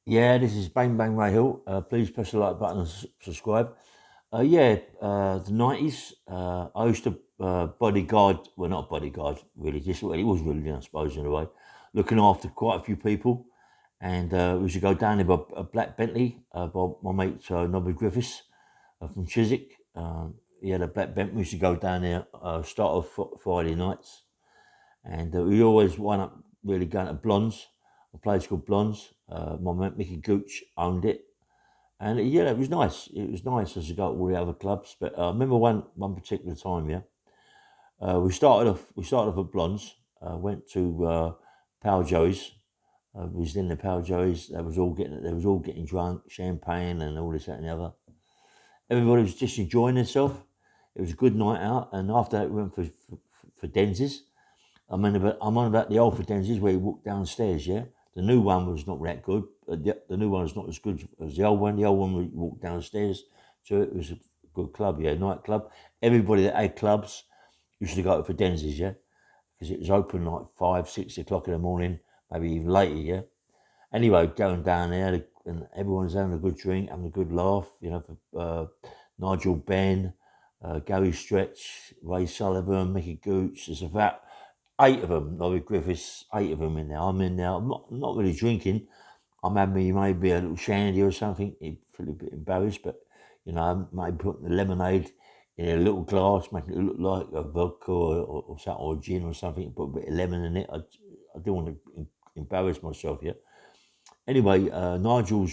Yeah, this is Bang Bang Ray Hill. Please press the like button and subscribe. The 90s. I used to bodyguard, well, not bodyguard, really, just well, it was really, I suppose, in a way, looking after quite a few people. And we used to go down there by a black Bentley by my mate Nobby Griffiths from Chiswick. He had a black Bentley. We used to go down there, start off Friday nights. And we always wound up really going to Blondes, a place called Blondes. My mate Mickey Gooch owned it, and yeah, it was nice. It was nice as to go to all the other clubs. But I remember one particular time, yeah, we started off at Blondes, went to Power Joey's. We was in the Power Joey's. They was all getting drunk, champagne and all this that and the other. Everybody was just enjoying themselves. It was a good night out, and after that we went for Denzi's. I'm on about the old Fidenzis where you walk downstairs, yeah? The new one was not that good. The new one was not as good as the old one. The old one, we walked downstairs to it. It was a good club, yeah, nightclub. Everybody that had clubs used to go to Fidenzis, yeah? Because it was open like 5, 6 o'clock in the morning, maybe even later, yeah? Anyway, going down there, and everyone's having a good drink, having a good laugh, for Nigel Benn, Gary Stretch, Ray Sullivan, Mickey Gooch. There's about eight of them, Laurie Griffiths, eight of them in there. I'm in there. I'm not really drinking. I'm having maybe a little shandy or something. He'd feel a bit embarrassed, but I'm maybe putting the lemonade in a little glass, making it look like a vodka or something, or gin or something. Put a bit of lemon in it. I don't want to embarrass myself yet. Anyway, Nigel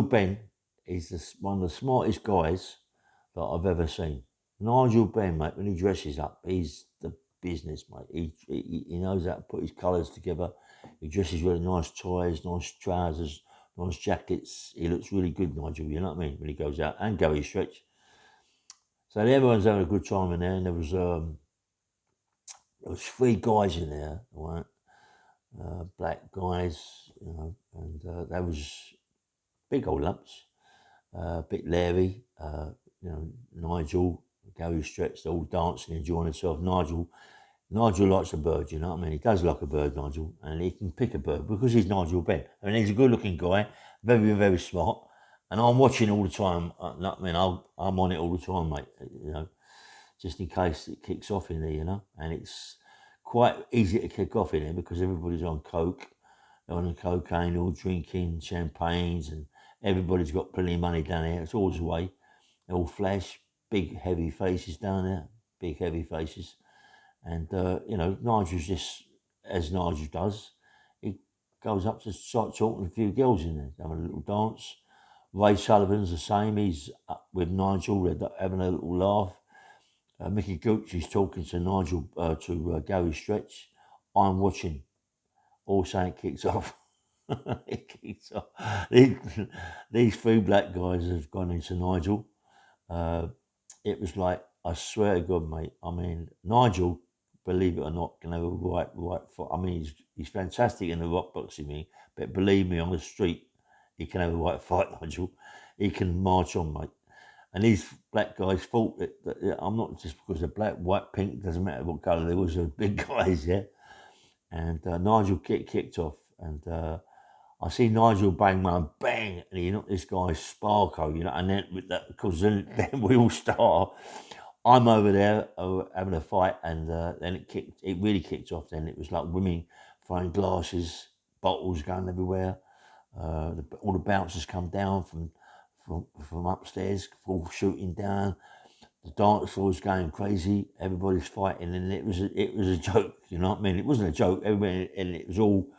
Benn is one of the smartest guys that I've ever seen. Nigel Benn, mate, when he dresses up, he's the business, mate. He knows how to put his colours together. He dresses really nice ties, nice trousers, nice jackets. He looks really good, Nigel, you know what I mean, when he goes out. And Gary Stretch. So everyone's having a good time in there, and there was three guys in there, right? Black guys, and they was big old lumps, a bit Larry, Nigel, Gary Stretch, they're all dancing, enjoying themselves. Nigel likes a bird, you know what I mean? He does like a bird, Nigel, and he can pick a bird because he's Nigel Benn. I mean, he's a good-looking guy, very, very smart, and I'm watching all the time. I'm on it all the time, mate. Just in case it kicks off in there, and it's quite easy to kick off in there because everybody's on coke, they're on cocaine, all drinking champagnes, and everybody's got plenty of money down there. It's always the way. They all flash, big heavy faces down there, big heavy faces. And, Nigel's just, as Nigel does, he goes up to start talking to a few girls in there, having a little dance. Ray Sullivan's the same. He's up with Nigel, they're having a little laugh. Mickey Gooch is talking to Nigel, to Gary Stretch. I'm watching. All saying it kicks off. It kicks off. These, these three black guys have gone into Nigel. Uh, it was like, I swear to God, mate. I mean, Nigel, believe it or not, can have a right foot. I mean, he's fantastic in the rock boxing ring, but believe me, on the street, he can have a right fight, Nigel. He can march on, mate. And these black guys thought that I'm not just because they're black, white, pink, doesn't matter what colour they was, they're big guys, yeah. And Nigel kicked off, and I see Nigel bang man, bang, and he knocked this guy Sparko, and then with that, because then we all start. I'm over there having a fight, and then it really kicked off. Then it was like women throwing glasses, bottles going everywhere. All the bouncers come down from upstairs, all shooting down. The dance floor's going crazy. Everybody's fighting, and it was a joke. You know what I mean? It wasn't a joke. Everybody, and it was all,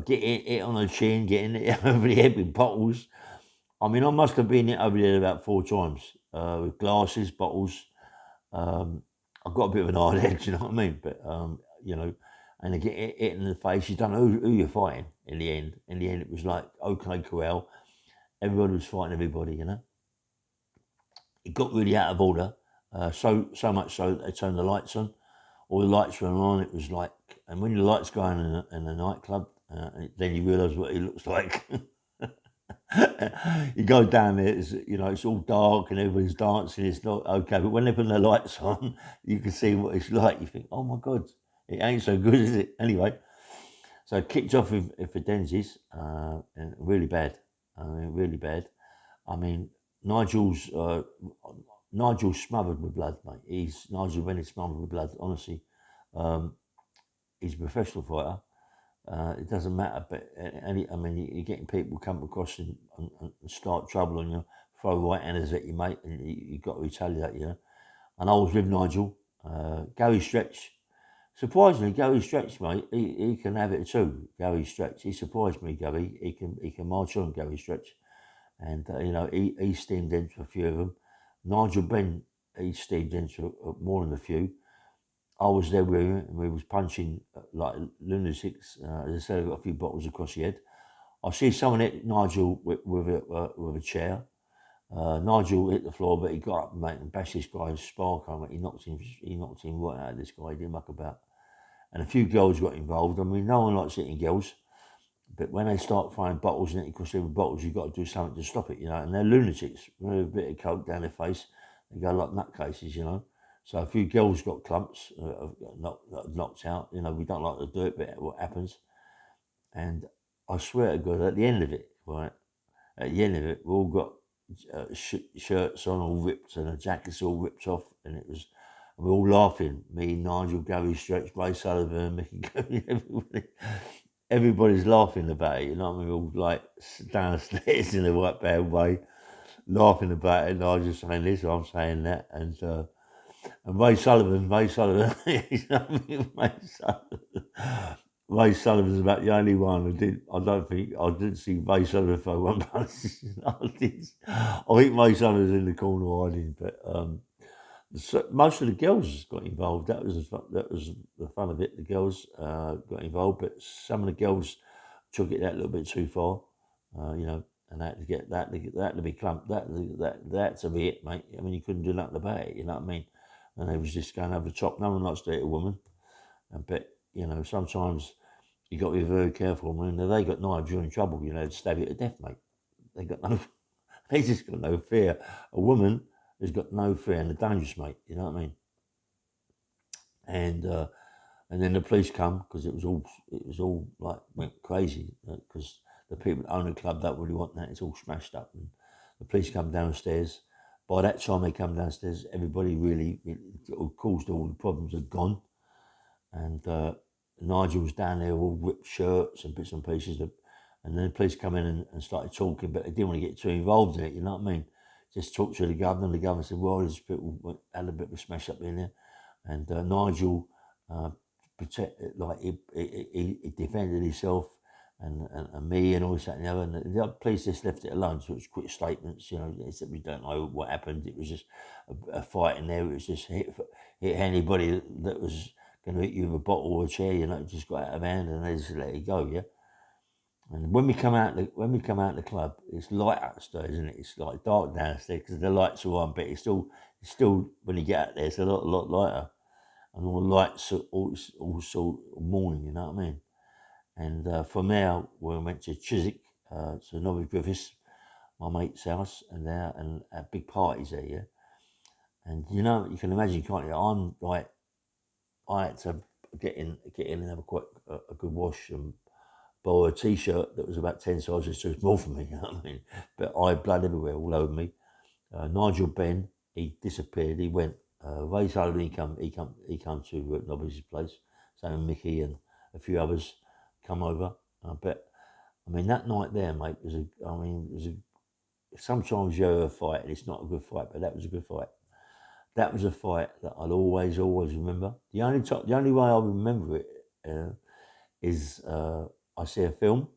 getting it on the chin, getting it over the head with bottles. I mean, I must have been hit over there about 4 times with glasses, bottles. I've got a bit of an eye edge, you know what I mean? But and they get hit in the face. You don't know who you're fighting in the end. In the end, it was like OK Corral. Everybody was fighting everybody, It got really out of order. So much so that they turned the lights on. All the lights were on. It was like, and when the lights go on in a nightclub, then you realise what it looks like. You go down there, it's all dark and everybody's dancing. It's not okay, but when they put the lights on, you can see what it's like. You think, oh my God, it ain't so good, is it? Anyway, So it kicked off with Fidenzis, and really bad. I mean, really bad. I mean, Nigel's Nigel's smothered with blood, mate. Nigel Benn is smothered with blood. Honestly, um, he's a professional fighter. It doesn't matter, but I mean, you're getting people come across and start trouble on you, throw right handers at you, mate, and you got to retaliate, you know. And I was with Nigel, Gary Stretch. Surprisingly, Gary Stretch, mate, he can have it too. Gary Stretch, he surprised me. Gary, he can march on. Gary Stretch, and you know, he steamed into a few of them. Nigel Benn, he steamed into more than a few. I was there with him, and we was punching like lunatics. As I said, I got a few bottles across the head. I see someone hit Nigel with a chair. Nigel hit the floor, but he got up, mate, and bashed this guy's spark on it. He knocked him right out of this guy. He didn't muck about. And a few girls got involved. I mean, no one likes hitting girls, but when they start throwing bottles in it, because they're bottles, you've got to do something to stop it, you know. And they're lunatics. With a bit of coke down their face, they go like nutcases, you know. So a few girls got clumps, knocked out. You know, we don't like to do it, but what happens? And I swear to God, at the end of it, right, at the end of it, we all got shirts on all ripped and the jackets all ripped off, and we were all laughing. Me, Nigel, Gary Stretch, Ray Sullivan, Mickey, everybody's laughing about it. You know what I mean? We're all like downstairs in a right bad way, laughing about it. And I was just saying this, I'm saying that, and Ray Sullivan, you know what I mean? Ray Sullivan's about the only one who did. I didn't see Ray Sullivan for one punch. I think Ray Sullivan's in the corner hiding, but most of the girls got involved. That was the fun of it. The girls got involved, but some of the girls took it that little bit too far, you know, and that to get that to be clumped, that to be it, mate. I mean, you couldn't do nothing about it. You know what I mean? And they was just going over the top. No one likes to hit a woman, but you know, sometimes you got to be very careful. I mean, they got knives, you're in trouble. You know, they'd stab you to death, mate. They got no, they just got no fear. A woman has got no fear, and they're dangerous, mate. You know what I mean? And then the police come because it was all like went crazy because the people that own the club don't really want that. It's all smashed up, and the police come downstairs. By that time they come downstairs, everybody really, it caused all the problems had gone, and Nigel was down there all ripped shirts and bits and pieces. And then the police come in and started talking, but they didn't want to get too involved in it, you know what I mean? Just talked to the governor, and the governor said, well, there's people had a bit of a smash up in there. And Nigel he defended himself and me and all this, that and the other. And the police just left it alone, so it was quick statements, you know, they said we don't know what happened. It was just a fight in there. It was just hit anybody that was going to hit you with a bottle or a chair, you know, it just got out of hand and they just let it go, yeah. And when we come out the club, it's light upstairs, isn't it? It's like dark downstairs because the lights are on, but it's still when you get out there, it's a lot lighter, and all the lights are also morning. You know what I mean? And from there, we went to Chiswick, to Norwich Griffiths, my mate's house, and there and at big parties there, yeah. And you know, you can imagine, can't you? I'm like, I had to get in and have a good wash and borrow a t-shirt that was about 10 sizes too small for me, you know what I mean? But I had blood everywhere, all over me. Nigel Benn, he disappeared. He went. Ray Sullivan, he come to Nobby's place. Same with Mickey and a few others come over. But I mean, that night there, mate, sometimes you have a fight and it's not a good fight, but that was a good fight. That was a fight that I'll always remember. The only way I remember it is I see a film,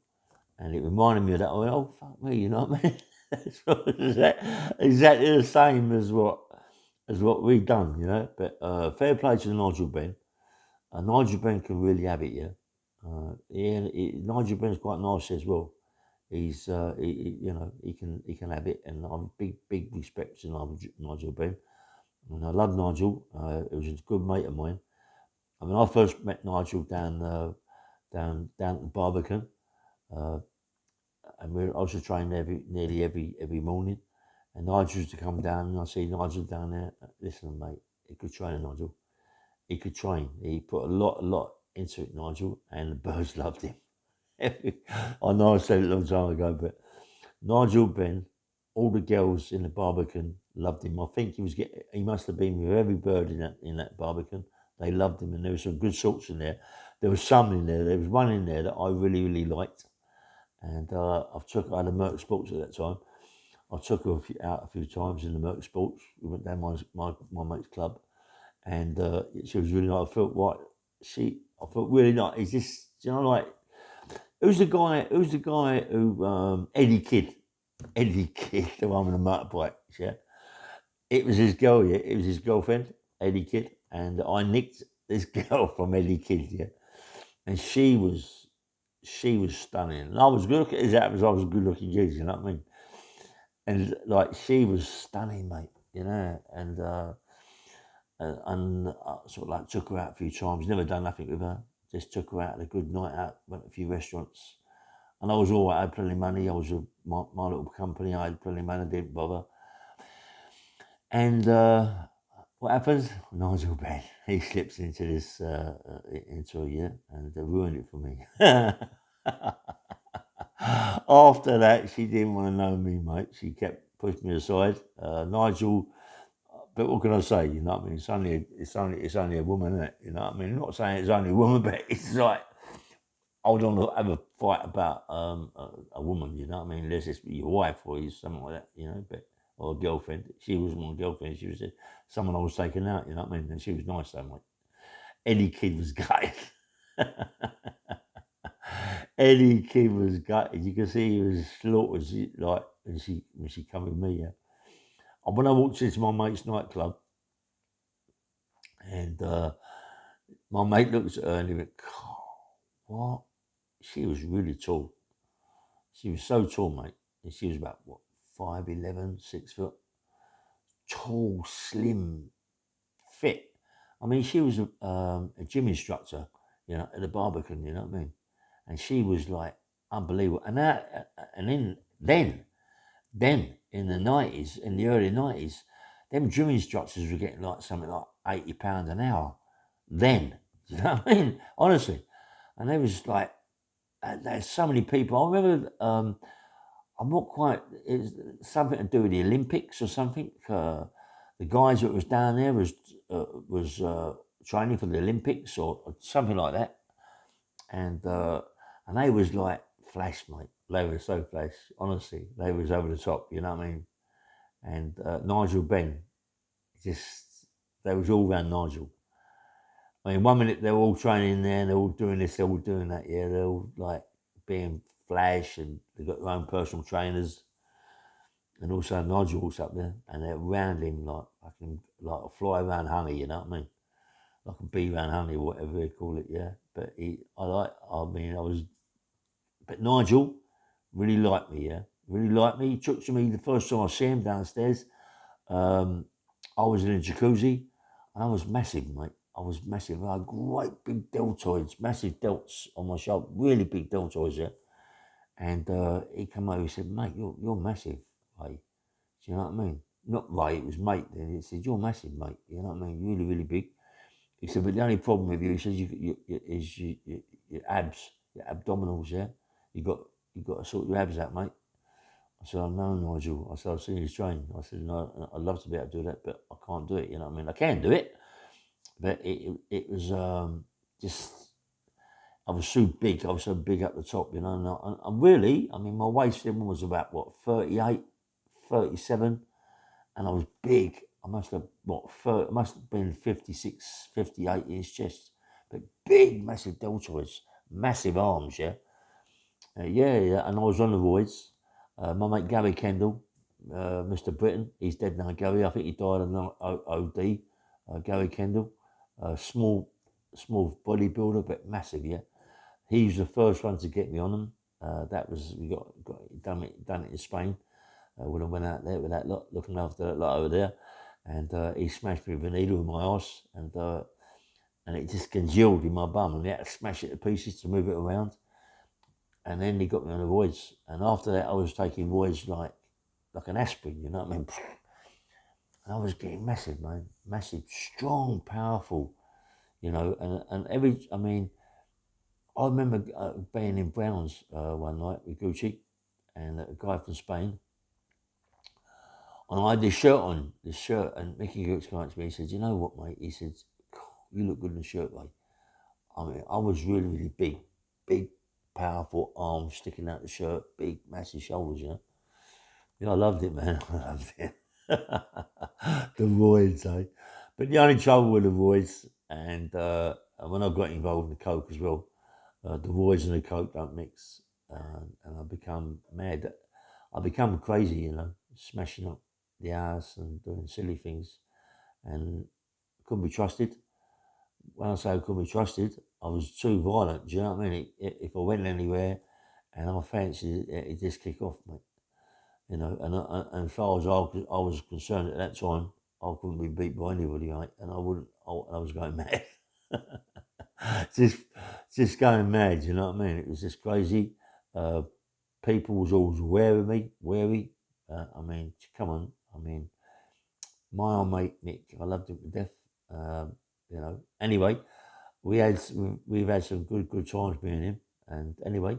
and it reminded me of that. I went, oh, fuck me, you know what I mean? Exactly the same as what we've done, you know. But fair play to Nigel Benn. Nigel Benn can really have it, yeah. Nigel Benn's quite nice as well. He's, you know, he can have it, and I'm big respect to Nigel Benn. And I love Nigel. He was a good mate of mine. I mean, I first met Nigel down at Barbican. And I was to train nearly every morning. And Nigel used to come down, and I see Nigel down there. Listen, mate, he could train, Nigel. He could train. He put a lot into it, Nigel, and the birds loved him. I know I said it a long time ago, but Nigel Benn, all the girls in the Barbican loved him. I think he must have been with every bird in that Barbican. They loved him, and there were some good sorts in there. There was some in there. There was one in there that I really, really liked, and I had a Merc Sports at that time. I took her out a few times in the Merc Sports. We went down my mate's club, and she was really nice. I felt right. I felt really nice. It's just, like, who's the guy? Who's the guy who Eddie Kidd? Eddie Kidd, the one with the motorbike. Yeah, it was his girl. Yeah, it was his girlfriend, Eddie Kidd, and I nicked this girl from Eddie Kidd. Yeah, and she was stunning. And I was good. As happens, I was a good-looking kid. You know what I mean? And like, she was stunning, mate. And sort of like took her out a few times. Never done nothing with her. Just took her out, had a good night out. Went to a few restaurants. And I was all right. I had plenty of money. I was my little company. I had plenty of money. Didn't bother. And what happens? Nigel Benn. He slips into into a year and ruined it for me. After that, she didn't want to know me, mate. She kept pushing me aside. Nigel, but what can I say? You know what I mean? It's only a woman, isn't it? You know what I mean? I'm not saying it's only a woman, but it's like, I don't want to have a fight about a woman. You know what I mean? Unless it's your wife or something like that. But or a girlfriend. She wasn't my girlfriend. She was someone I was taking out. You know what I mean? And she was nice, though, mate. Eddie Kidd was gutted. Eddie Kidd was gutted. You can see he was slaughtered. Like when she come with me. Yeah. And when I walked into my mate's nightclub, and my mate looked at her and he went, "What?" She was really tall. She was so tall, mate. And she was about, 5'11", 6 foot. Tall, slim, fit. I mean, she was a gym instructor, at the Barbican, you know what I mean? And she was like unbelievable. Then in the 90s, in the early 90s, them gym instructors were getting like something like £80 an hour. Then, you know what I mean? Honestly. And there was like, there's so many people. I remember, I'm not quite, it's something to do with the Olympics or something. The guys that was down there was training for the Olympics or something like that. And they was like flash, mate. They were so flash. Honestly, they was over the top. You know what I mean? And Nigel Benn, they was all around Nigel. I mean, 1 minute they're all training there, and they're all doing this, they're all doing that. Yeah, they're all like being flash, and they've got their own personal trainers. And also Nigel's up there, and they're around him like a fly around honey. You know what I mean? Like a bee around honey, or whatever they call it. Yeah, but but Nigel really liked me. Yeah, really liked me. He took to me the first time I see him downstairs. I was in a jacuzzi, and I was massive, mate. I was massive. I had great big deltoids, massive delts on my shoulder, really big deltoids, yeah. And he came over, he said, "Mate, you're massive, Ray." Do you know what I mean? Not Ray, it was mate. Then he said, "You're massive, mate. You know what I mean? Really, really big." He said, "But the only problem with you," he says, is your abs, your abdominals, yeah. You got to sort your abs out, mate." I said, "I know, Nigel." I said, "I've seen you train." I said, "No, I'd love to be able to do that, but I can't do it." You know what I mean? I can do it, but it was just, I was so big. I was so big at the top, you know. And really, I mean, my waist then was about 38, 37, and I was big. I must have I must have been 56, 58 inch chest, but big, massive deltoids, massive arms, yeah. Yeah. And I was on the roids. My mate Gary Kendall, Mr. Britain, he's dead now. Gary, I think he died of OD. Gary Kendall, small bodybuilder, but massive, yeah. He was the first one to get me on them. That was we got done it in Spain when I went out there with that lot, looking after that lot over there, and he smashed me with a needle in my arse, and it just congealed in my bum, and he had to smash it to pieces to move it around. And then he got me on the roids, and after that I was taking roids like an aspirin, you know what I mean? And I was getting massive, man, massive, strong, powerful, and I mean, I remember being in Browns one night with Gucci and a guy from Spain. And I had this shirt, and Mickey Gooks came up to me and said, "You know what, mate?" He said, "You look good in the shirt, mate." I mean, I was really, really big, powerful arms sticking out the shirt, big, massive shoulders, you know. Yeah, I loved it, man. I loved it. The voids, eh? But the only trouble with the voids, and when I got involved in the coke as well, the voids and the coke don't mix, and I become mad. I become crazy, you know, smashing up the house and doing silly things, and couldn't be trusted. When I say I couldn't be trusted, I was too violent. Do you know what I mean? If I went anywhere and I fancied it, it'd just kick off, mate. You know, and as far as I was concerned at that time, I couldn't be beat by anybody, mate, and I wouldn't. I was going mad, just just going mad. You know what I mean? It was just crazy. Uh, People was always aware of me, wary. I mean, come on. I mean, my old mate Nick, I loved him to death. You know. Anyway, we've had some good times being him. And anyway,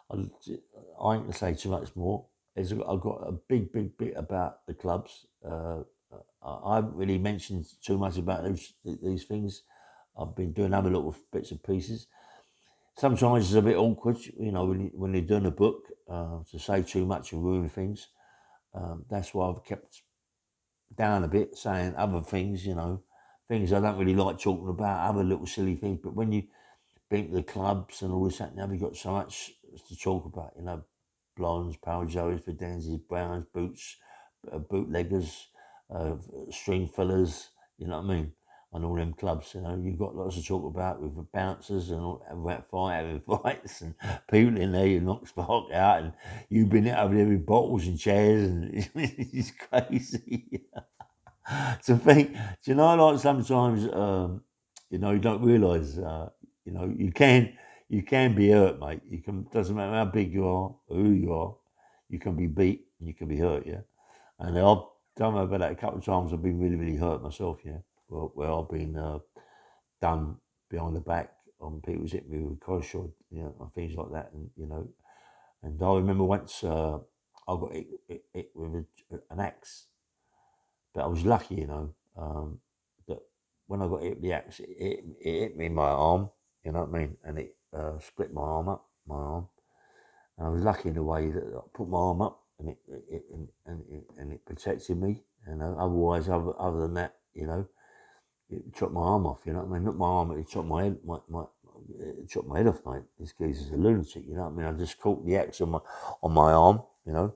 I, I ain't gonna say too much more. I've got a big bit about the clubs. I haven't really mentioned too much about these things. I've been doing other little bits and pieces. Sometimes it's a bit awkward, you know, when you're doing a book to say too much and ruin things. That's why I've kept down a bit, saying other things, you know, things I don't really like talking about, other little silly things. But when you been to the clubs and all this that now, we've got so much to talk about, you know, blondes, Power Joes, Fidenzis, Browns, boots, bootleggers, string fillers, you know what I mean? And all them clubs, you know, you've got lots to talk about with the bouncers and all that having fights and people in there you knock spark out and you've been over there with bottles and chairs and it's crazy. To think, do you know, like sometimes, you know, you don't realise, you know, you can be hurt, mate. You can, doesn't matter how big you are, or who you are, you can be beat and you can be hurt, yeah. And I've done about that a couple of times. I've been really hurt myself, yeah. Well, where I've been done behind the back on people's hit me with a cause shot, you know, and things like that, and you know. And I remember once I got hit with an axe, but I was lucky, you know, that when I got hit with the axe, it hit me in my arm, you know what I mean, and it split my arm up, my arm. And I was lucky in a way that I put my arm up and it protected me, you know. Otherwise, other than that, you know, it chopped my arm off, you know what I mean? Not my arm, it chopped my head, it chopped my head off, mate. This geezer's a lunatic, you know what I mean? I just caught the axe on my arm, you know.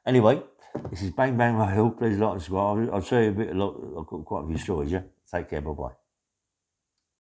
Anyway, this is Bang Bang My Hill. Please like and subscribe. I'll show you a bit. I've got quite a few stories. Yeah, take care. Bye bye.